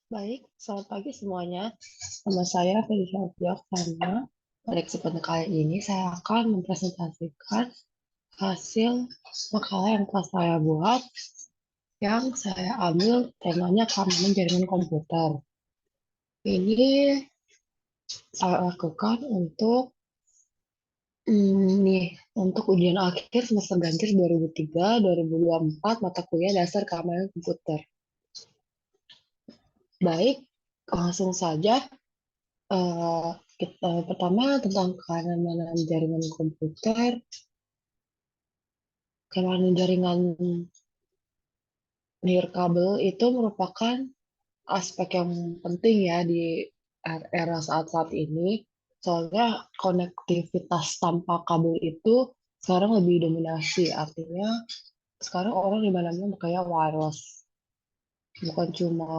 Baik, selamat pagi semuanya. Nama saya Felicia Fiona. Pada kesempatan kali ini saya akan mempresentasikan hasil makalah yang telah saya buat, yang saya ambil temanya keamanan jaringan komputer. Ini saya lakukan nih untuk ujian akhir semester ganjil 2003-2024 mata kuliah dasar keamanan komputer. Baik, langsung saja. Pertama tentang keamanan jaringan komputer. Keamanan jaringan nirkabel itu merupakan aspek yang penting ya di era saat-saat ini. Soalnya konektivitas tanpa kabel itu sekarang lebih dominasi. Artinya sekarang orang di mana-mana kayak wireless. Bukan cuma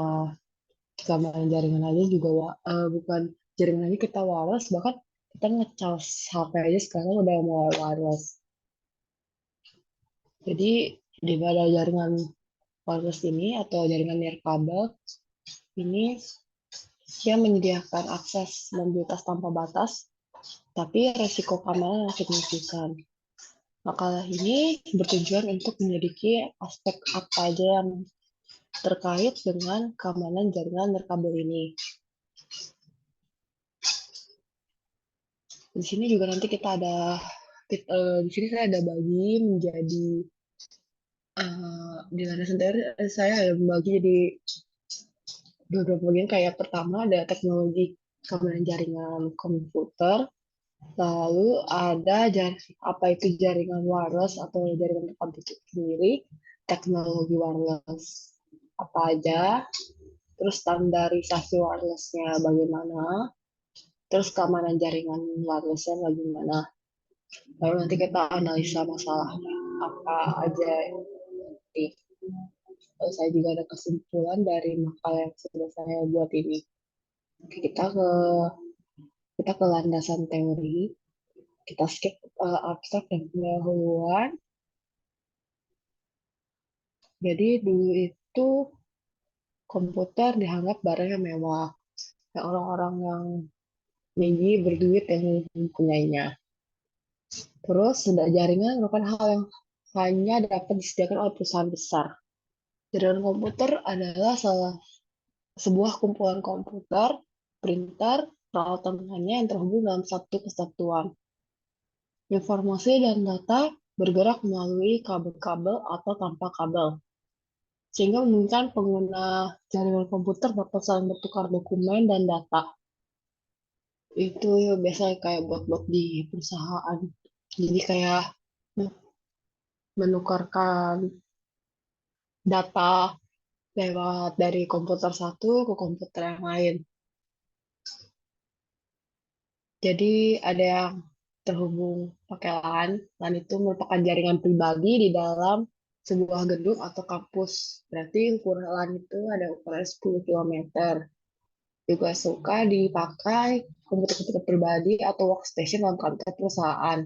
keamanan jaringan aja juga bukan jaringan aja kita wireless, bahkan kita ngecas HP aja sekarang udah mulai wireless. Jadi di pada jaringan wireless ini atau jaringan nirkabel ini dia menyediakan akses mobilitas tanpa batas, tapi resiko keamanan yang signifikan. Makalah ini bertujuan untuk menyelidiki aspek apa aja yang terkait dengan keamanan jaringan nirkabel ini. Di sini juga nanti kita ada di sini saya ada bagi menjadi di landasan teori saya ada membagi jadi beberapa bagian. Kayak pertama ada teknologi keamanan jaringan komputer, lalu ada apa itu jaringan wireless atau jaringan komputer sendiri, teknologi wireless apa aja, terus standarisasi wirelessnya bagaimana, terus keamanan jaringan wirelessnya bagaimana. Lalu nanti kita analisa masalahnya apa aja nanti. Lalu saya juga ada kesimpulan dari makalah yang sudah saya buat ini. Oke, kita ke landasan teori. Kita skip abstrak dan pendahuluan. Jadi dulu itu komputer dianggap barang yang mewah. Ya, orang-orang yang tinggi berduit yang mempunyainya. Terus jaringan merupakan hal yang hanya dapat disediakan oleh perusahaan besar. Jaringan komputer adalah sebuah kumpulan komputer, printer, peralatan lainnya yang terhubung dalam satu kesatuan. Informasi dan data bergerak melalui kabel-kabel atau tanpa kabel, sehingga memungkinkan pengguna jaringan komputer dapat saling bertukar dokumen dan data. Itu ya biasanya kayak buat-buat di perusahaan. Jadi kayak menukarkan data lewat dari komputer satu ke komputer yang lain. Jadi ada yang terhubung pakai LAN. LAN itu merupakan jaringan pribadi di dalam sebuah gedung atau kampus. Berarti ukuran LAN itu ada ukuran 10 kilometer. Juga suka dipakai komputer-komputer pribadi atau workstation dalam kantor perusahaan.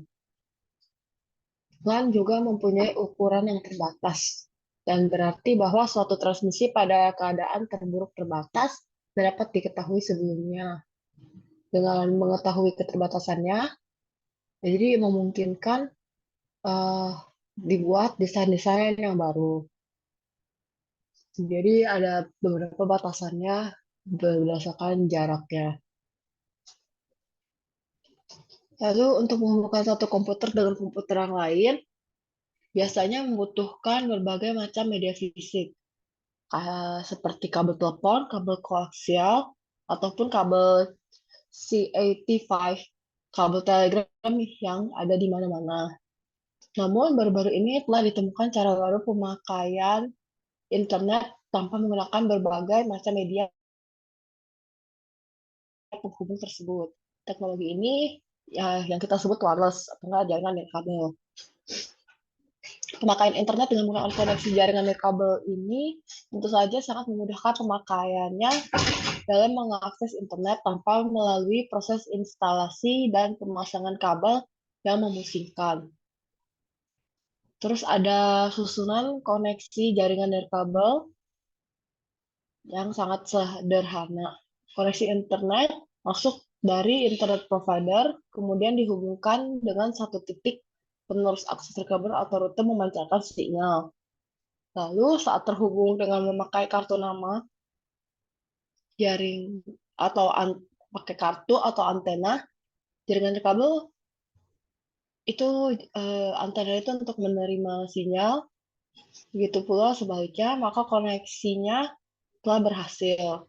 LAN juga mempunyai ukuran yang terbatas, dan berarti bahwa suatu transmisi pada keadaan terburuk terbatas dapat diketahui sebelumnya. Dengan mengetahui keterbatasannya, jadi memungkinkan eh, dibuat desain-desain yang baru. Jadi ada beberapa batasannya berdasarkan jaraknya. Lalu untuk menghubungkan satu komputer dengan komputer yang lain, biasanya membutuhkan berbagai macam media fisik, seperti kabel telepon, kabel koaksial, ataupun kabel CAT5, kabel telegram yang ada di mana-mana. Namun baru-baru ini telah ditemukan cara baru pemakaian internet tanpa menggunakan berbagai macam media penghubung tersebut. Teknologi ini ya, yang kita sebut wireless atau enggak jaringan nirkabel. Pemakaian internet dengan menggunakan koneksi jaringan nirkabel ini tentu saja sangat memudahkan pemakaiannya dalam mengakses internet tanpa melalui proses instalasi dan pemasangan kabel yang memusingkan. Terus ada susunan koneksi jaringan dan kabel yang sangat sederhana. Koneksi internet masuk dari internet provider, kemudian dihubungkan dengan satu titik penerus akses kabel atau rute memancarkan sinyal. Lalu saat terhubung dengan memakai kartu nama, jaring atau pakai kartu atau antena, jaringan kabel itu antena itu untuk menerima sinyal, begitu pula sebaliknya, maka koneksinya telah berhasil.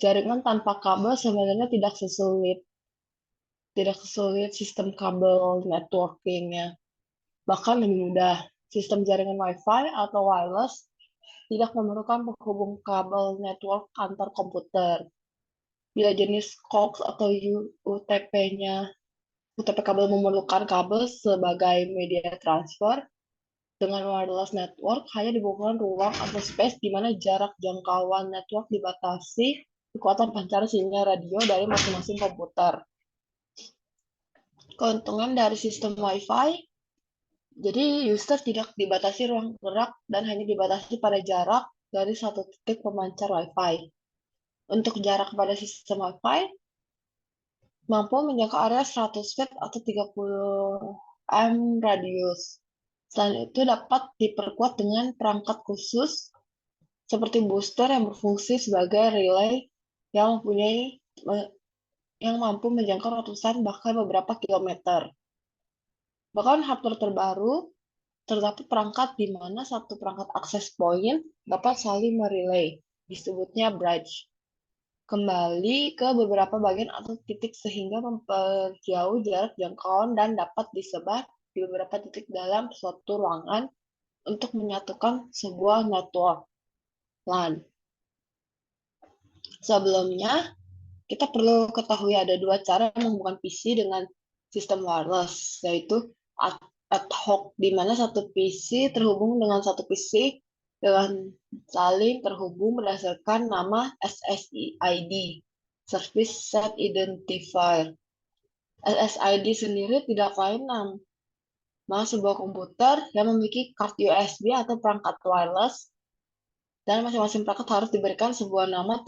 Jaringan tanpa kabel sebenarnya tidak sesulit sistem kabel networkingnya. Bahkan lebih mudah. Sistem jaringan Wi-Fi atau wireless tidak memerlukan penghubung kabel network antar komputer. Bila jenis coax atau UTP-nya, UTP kabel memerlukan kabel sebagai media transfer, dengan wireless network hanya dibutuhkan ruang atau space di mana jarak jangkauan network dibatasi kekuatan pancaran sinyal radio dari masing-masing komputer. Keuntungan dari sistem Wi-Fi, jadi user tidak dibatasi ruang gerak dan hanya dibatasi pada jarak dari satu titik pemancar Wi-Fi. Untuk jarak pada sistem Wi-Fi, mampu menjangkau area 100 feet atau 30 m radius. Selain itu dapat diperkuat dengan perangkat khusus seperti booster yang berfungsi sebagai relay yang mampu menjangkau ratusan bahkan beberapa kilometer. Bahkan hardware terbaru terdapat perangkat di mana satu perangkat akses point dapat saling merelay, disebutnya bridge, kembali ke beberapa bagian atau titik sehingga memperjauh jarak jangkauan dan dapat disebar di beberapa titik dalam suatu ruangan untuk menyatukan sebuah network LAN. Sebelumnya, kita perlu ketahui ada dua cara menghubungkan PC dengan sistem wireless, yaitu ad hoc, di mana satu PC terhubung dengan satu PC dengan saling terhubung berdasarkan nama SSID, Service Set Identifier. SSID sendiri tidak lain nama sebuah komputer yang memiliki kart USB atau perangkat wireless, dan masing-masing perangkat harus diberikan sebuah nama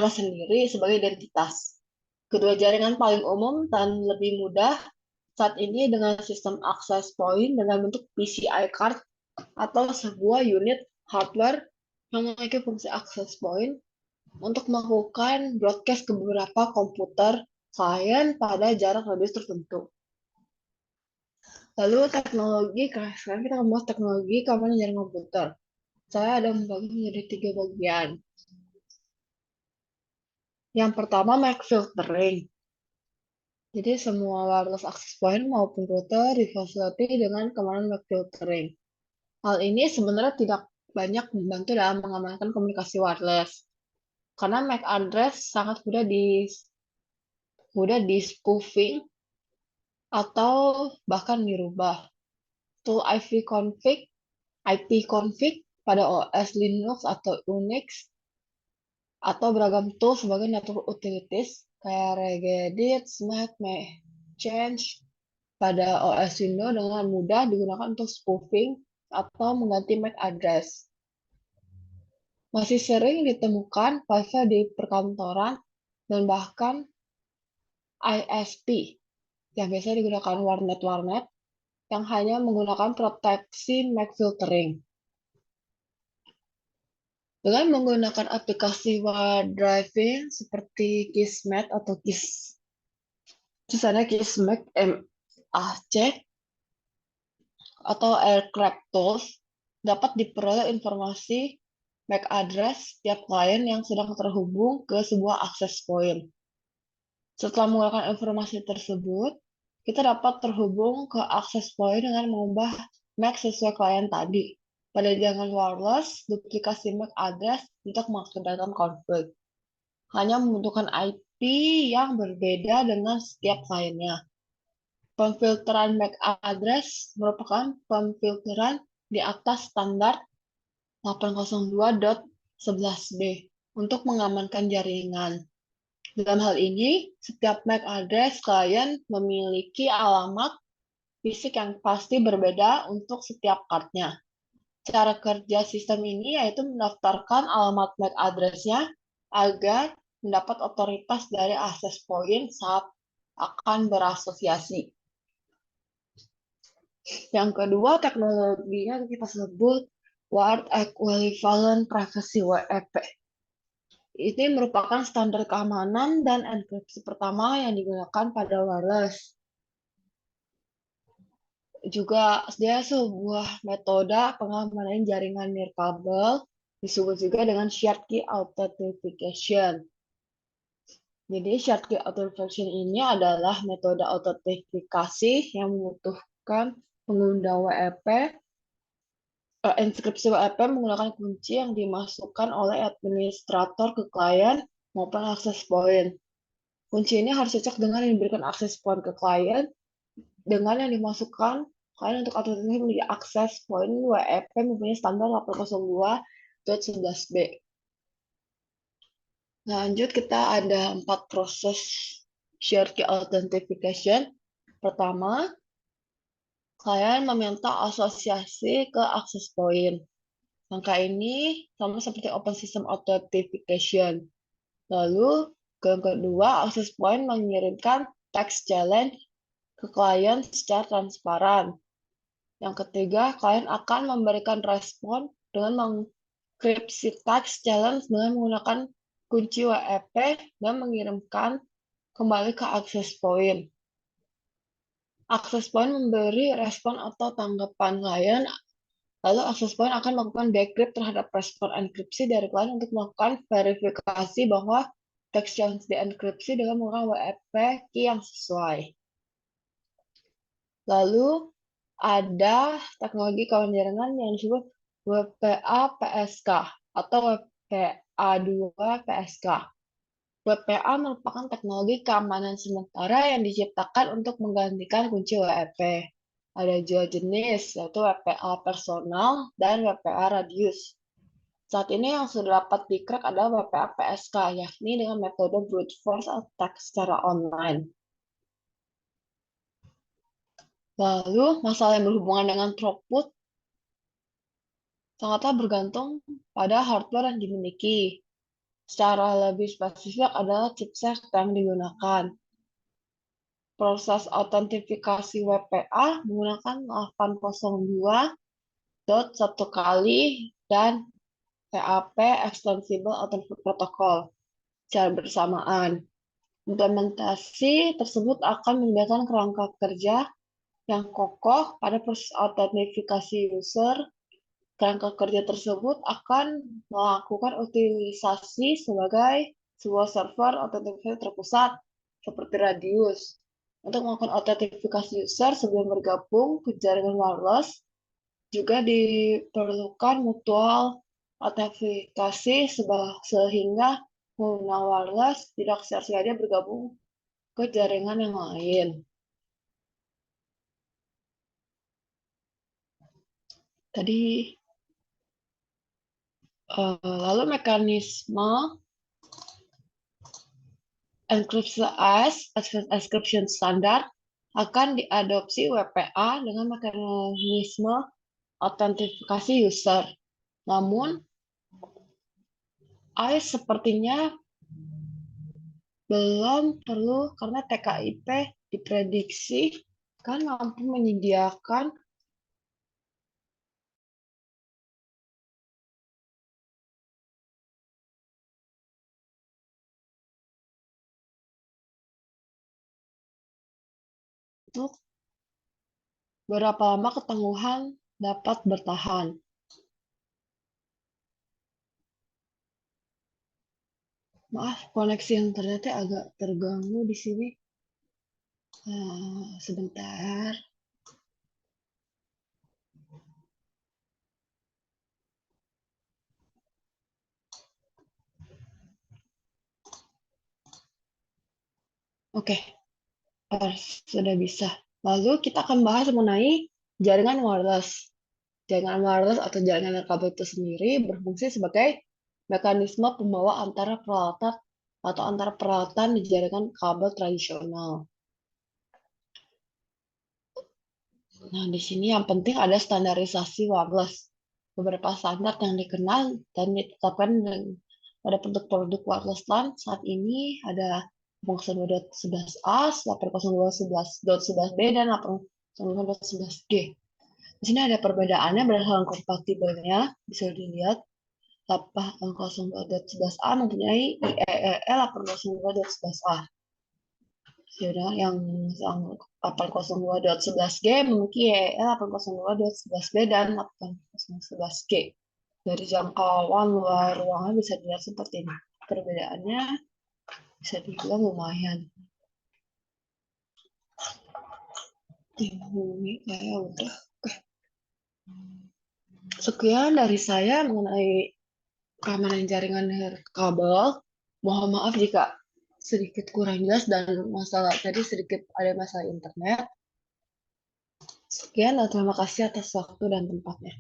sendiri sebagai identitas. Kedua jaringan paling umum dan lebih mudah saat ini dengan sistem access point dengan bentuk PCI card atau sebuah unit hardware yang memiliki fungsi access point untuk melakukan broadcast ke beberapa komputer klien pada jarak radius tertentu. Lalu sekarang kita membahas teknologi keamanan jaringan komputer. Saya ada membagi menjadi 3 bagian. Yang pertama, MAC filtering. Jadi semua wireless access point maupun router difasilitasi dengan keamanan MAC filtering. Hal ini sebenarnya tidak banyak membantu dalam mengamankan komunikasi wireless, karena MAC address sangat mudah di spoofing atau bahkan dirubah. Tool ipconfig pada OS Linux atau Unix atau beragam tool sebagai network utilities kayak regedit, smack, change pada OS Windows dengan mudah digunakan untuk spoofing atau mengganti MAC address. Masih sering ditemukan Wi-Fi di perkantoran dan bahkan ISP yang biasanya digunakan warnet yang hanya menggunakan proteksi MAC filtering. Dengan menggunakan aplikasi wire driving seperti Kismet atau Kismet MAC atau Aircraft Tools, dapat diperoleh informasi MAC address setiap klien yang sedang terhubung ke sebuah access point. Setelah menggunakan informasi tersebut, kita dapat terhubung ke access point dengan mengubah MAC sesuai klien tadi. Pada jaringan wireless, duplikasi MAC address tidak mengakibatkan konflik. Hanya membutuhkan IP yang berbeda dengan setiap kliennya. Pemfilteran MAC address merupakan pemfilteran di atas standar 802.11b untuk mengamankan jaringan. Dalam hal ini, setiap MAC address klien memiliki alamat fisik yang pasti berbeda untuk setiap cardnya. Cara kerja sistem ini yaitu mendaftarkan alamat MAC address-nya agar mendapat otoritas dari akses point saat akan berasosiasi. Yang kedua, teknologinya kita sebut Word Equivalent Privacy WEP. Ini merupakan standar keamanan dan enkripsi pertama yang digunakan pada wireless. Juga dia sebuah metode pengamanan jaringan nirkabel, disebut juga dengan shared key authentication. Jadi shared key authentication ini adalah metode autentifikasi yang membutuhkan pengguna WEP, inskripsi WEP menggunakan kunci yang dimasukkan oleh administrator ke klien maupun akses point. Kunci ini harus cocok dengan yang diberikan akses point ke klien dengan yang dimasukkan klien untuk autentikasi menjadi akses point WEP mempunyai standar 802.11b. Lanjut, kita ada 4 proses shared key authentication. Pertama, klien meminta asosiasi ke akses point. Langkah ini sama seperti Open System Authentication. Lalu, yang kedua, akses point mengirimkan text challenge ke klien secara transparan. Yang ketiga, klien akan memberikan respon dengan mengenkripsi text challenge dengan menggunakan kunci WEP dan mengirimkan kembali ke akses point. Akses point memberi respon atau tanggapan klien, lalu akses point akan melakukan decrypt terhadap respon enkripsi dari klien untuk melakukan verifikasi bahwa text challenge dienkripsi dengan menggunakan WEP key yang sesuai. Lalu ada teknologi kawan jaringan yang disebut WPA PSK atau WPA2 PSK. WPA merupakan teknologi keamanan sementara yang diciptakan untuk menggantikan kunci WEP. Ada dua jenis, yaitu WPA personal dan WPA radius. Saat ini yang sudah dapat di-crack adalah WPA PSK, yakni dengan metode brute force attack secara online. Lalu, masalah yang berhubungan dengan throughput sangatlah bergantung pada hardware yang dimiliki. Secara lebih spesifik adalah chipset yang digunakan. Proses autentifikasi WPA menggunakan 802.1 kali dan PAP Extensible Authentic Protocol secara bersamaan. Implementasi tersebut akan menyediakan kerangka kerja yang kokoh pada proses autentifikasi user. Kerangka kerja tersebut akan melakukan utilisasi sebagai sebuah server autentifikasi terpusat seperti Radius. Untuk melakukan autentifikasi user sebelum bergabung ke jaringan wireless, juga diperlukan mutual autentifikasi sehingga pengguna wireless tidak sia-sia bergabung ke jaringan yang lain. Tadi lalu mekanisme encryption standar akan diadopsi WPA dengan mekanisme autentifikasi user. Namun, AES sepertinya belum perlu karena TKIP diprediksi kan mampu menyediakan untuk berapa lama ketangguhan dapat bertahan. Maaf, koneksi internetnya agak terganggu di sini. Sebentar. Oke, sudah bisa. Lalu kita akan bahas mengenai jaringan wireless. Jaringan wireless atau jaringan nirkabel itu sendiri berfungsi sebagai mekanisme pembawa antara peralatan atau antara peralatan di jaringan kabel tradisional. Nah, di sini yang penting ada standarisasi wireless. Beberapa standar yang dikenal dan ditetapkan pada produk-produk wireless LAN saat ini ada 802.11a, 802.11.11b, dan 802.11g. Di sini ada perbedaannya berdasarkan kompatibelnya. Bisa dilihat 802.11a mempunyai IEEE 802.11a. Yaudah, yang 802.11g memiliki EEL 802.11b dan 802.11g. Dari jangkauan luar ruangan bisa dilihat seperti ini. Perbedaannya bisa dibilang lumayan. Ini kayak udah. Sekian dari saya mengenai keamanan jaringan kabel. Mohon maaf jika sedikit kurang jelas dan masalah tadi sedikit ada masalah internet. Sekian dan terima kasih atas waktu dan tempatnya.